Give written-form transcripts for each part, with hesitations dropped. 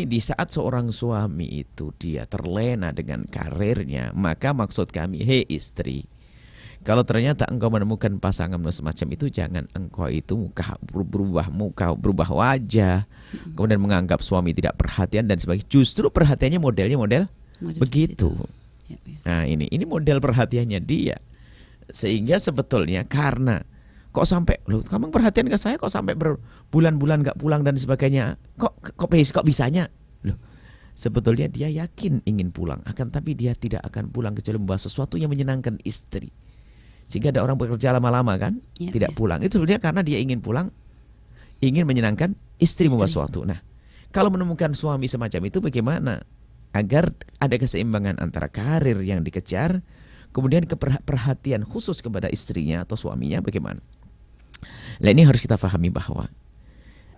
di saat seorang suami itu dia terlena dengan karirnya, maka maksud kami, hei istri, kalau ternyata engkau menemukan pasangan semacam itu, jangan engkau itu berubah wajah, kemudian menganggap suami tidak perhatian dan sebagainya. Justru perhatiannya modelnya model begitu. Nah ini model perhatiannya dia. Sehingga sebetulnya karena kok sampai, loh kamu perhatian ke saya kok sampai berbulan-bulan gak pulang dan sebagainya, kok bisanya, loh sebetulnya dia yakin ingin pulang, akan tapi dia tidak akan pulang kecuali membawa sesuatu yang menyenangkan istri. Sehingga ada orang bekerja lama-lama kan, tidak pulang, itu sebenarnya karena dia ingin pulang, ingin menyenangkan istri membawa sesuatu. Nah kalau menemukan suami semacam itu, bagaimana agar ada keseimbangan antara karir yang dikejar, kemudian perhatian khusus kepada istrinya atau suaminya, bagaimana? Nah ini harus kita pahami bahwa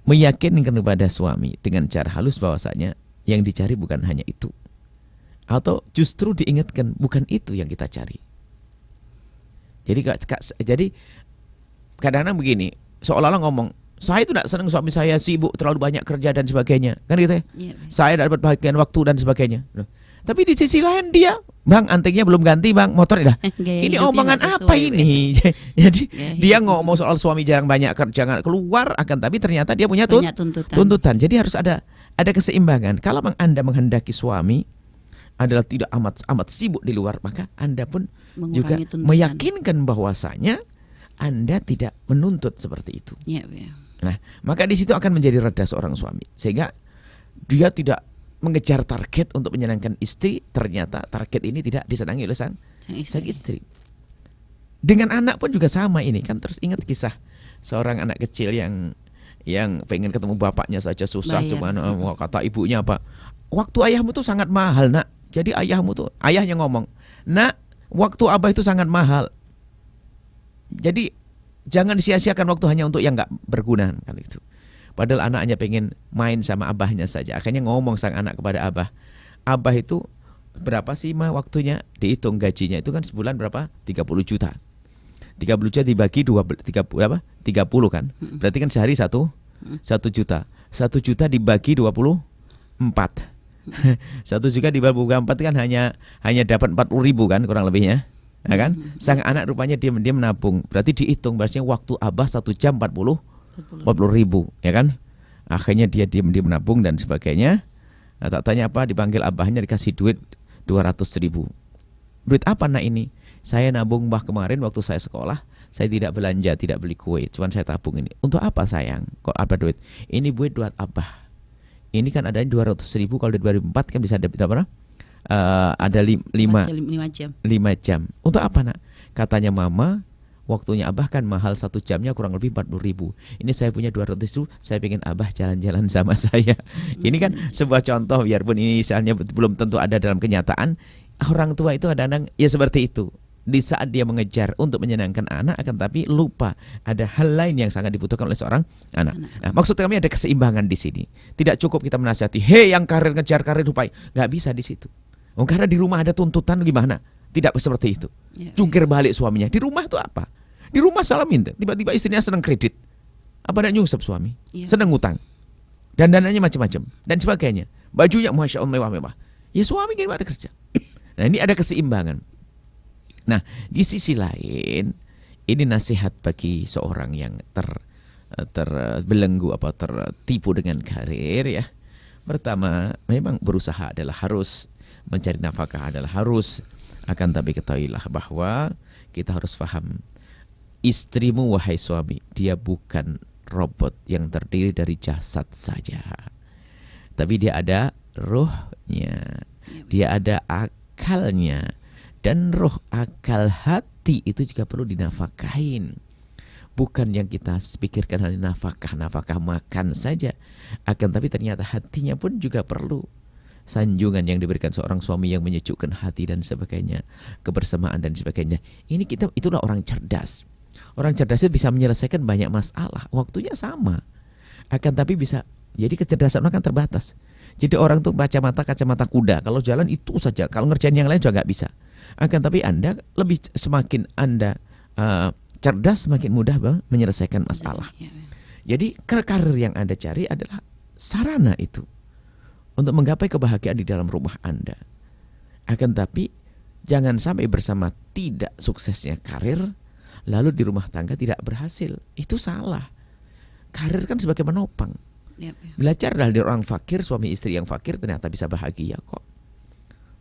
meyakinkan kepada suami dengan cara halus bahwasanya yang dicari bukan hanya itu, atau justru diingatkan bukan itu yang kita cari. Jadi kadang-kadang begini, seolah-olah ngomong, saya itu tidak senang suami saya sibuk, terlalu banyak kerja dan sebagainya, kan gitu ya? Saya dapat bagian waktu dan sebagainya. Tapi di sisi lain dia, bang antingnya belum ganti bang, motor dah. Ini omongan apa ini? Jadi dia ngomong soal suami jarang banyak kerja, jangan keluar, akan tapi ternyata dia punya tuntutan. Jadi harus ada keseimbangan. Kalau Anda menghendaki suami adalah tidak amat sibuk di luar, maka Anda pun juga meyakinkan bahwasanya Anda tidak menuntut seperti itu. Nah, maka di situ akan menjadi reda seorang suami, sehingga dia tidak mengejar target untuk menyenangkan istri, ternyata target ini tidak disenangi oleh sang istri. Dengan anak pun juga sama ini kan. Terus ingat kisah seorang anak kecil yang pengen ketemu bapaknya saja susah, cuma kata ibunya apa? Waktu ayahmu tuh sangat mahal, nak. Jadi ayahnya ngomong, nak, waktu abah itu sangat mahal. Jadi jangan sia-siakan waktu hanya untuk yang nggak berguna kan itu. Padahal anaknya pengen main sama abahnya saja. Akhirnya ngomong sang anak kepada abah, abah itu berapa sih mah waktunya? Dihitung gajinya itu kan sebulan berapa? 30 juta. 30 juta dibagi 30 kan? Berarti kan sehari 1 juta. 1 juta dibagi 24. 1 juta dibagi 24 kan hanya dapat 40 ribu kan kurang lebihnya. Ya kan? Sang anak rupanya dia menabung. Berarti dihitung berarti waktu abah 1 jam 40 ribu, ya kan? Akhirnya dia menabung dan sebagainya. Nah, tak tanya apa, dipanggil abahnya, dikasih duit 200 ribu. Duit apa nak ini? Saya nabung bah kemarin waktu saya sekolah, saya tidak belanja, tidak beli kue, cuman saya tabung ini. Untuk apa sayang? Kok apa duit? Ini buat abah. Ini kan adanya 200 ribu, kalau di 2004 kan bisa dapat berapa? Ada 5 jam. Untuk apa nak? Katanya mama, waktunya abah kan mahal, 1 jamnya kurang lebih 40 ribu. Ini saya punya 200 ribu, saya pengen abah jalan-jalan sama saya. Ini kan sebuah contoh, biarpun ini misalnya belum tentu ada dalam kenyataan. Orang tua itu kadang-kadang ya seperti itu. Di saat dia mengejar untuk menyenangkan anak, akan tapi lupa ada hal lain yang sangat dibutuhkan oleh seorang anak. Nah, maksud kami ada keseimbangan di sini. Tidak cukup kita menasihati, hei yang ngejar karir supaya, nggak bisa di situ. Karena di rumah ada tuntutan gimana? Tidak seperti itu. Jungkir balik suaminya. Di rumah itu apa? Di rumah salah minta, tiba-tiba istrinya senang kredit, apa nak nyungsep suami, senang ngutang, dan dananya macam-macam dan sebagainya, bajunya masya Allah mewah-mewah. Ya suami kan ada kerja. Nah ini ada keseimbangan. Nah di sisi lain ini nasihat bagi seorang yang terbelenggu apa tertipu dengan karir ya. Pertama, memang berusaha adalah harus, mencari nafkah adalah harus, akan tapi ketahuilah bahwa kita harus paham. Istrimu wahai suami, dia bukan robot yang terdiri dari jasad saja. Tapi dia ada rohnya, dia ada akalnya. Dan roh, akal, hati itu juga perlu dinafkahin. Bukan yang kita pikirkan hanya nafkah makan saja. Akan tapi ternyata hatinya pun juga perlu sanjungan yang diberikan seorang suami yang menyejukkan hati dan sebagainya, kebersamaan dan sebagainya. Itulah orang cerdas. Orang cerdas itu bisa menyelesaikan banyak masalah, waktunya sama. Akan tapi bisa, jadi kecerdasan orang kan terbatas. Jadi orang tuh kacamata kuda, kalau jalan itu saja, kalau ngerjain yang lain juga nggak bisa. Akan tapi Anda semakin Anda cerdas, semakin mudah menyelesaikan masalah. Jadi karir yang Anda cari adalah sarana itu untuk menggapai kebahagiaan di dalam rumah Anda. Akan tapi jangan sampai bersama tidak suksesnya karir, lalu di rumah tangga tidak berhasil. Itu salah. Karir kan sebagai penopang. Belajar dari orang fakir, suami istri yang fakir ternyata bisa bahagia kok.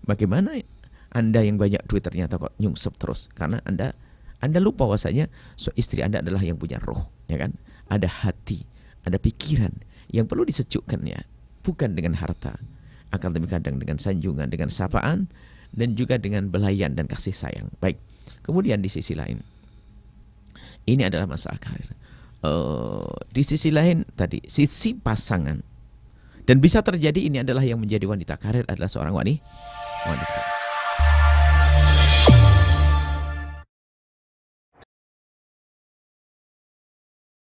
Bagaimana Anda yang banyak duit ternyata kok nyungsep terus? Karena Anda lupa bahwasanya istri Anda adalah yang punya roh, ya kan? Ada hati, ada pikiran yang perlu disejukkan ya. Bukan dengan harta, akan tapi kadang dengan sanjungan, dengan sapaan, dan juga dengan belayan dan kasih sayang. Baik, kemudian di sisi lain, ini adalah masalah karir. Di sisi lain tadi, sisi pasangan. Dan bisa terjadi ini adalah yang menjadi wanita karir adalah seorang wanita.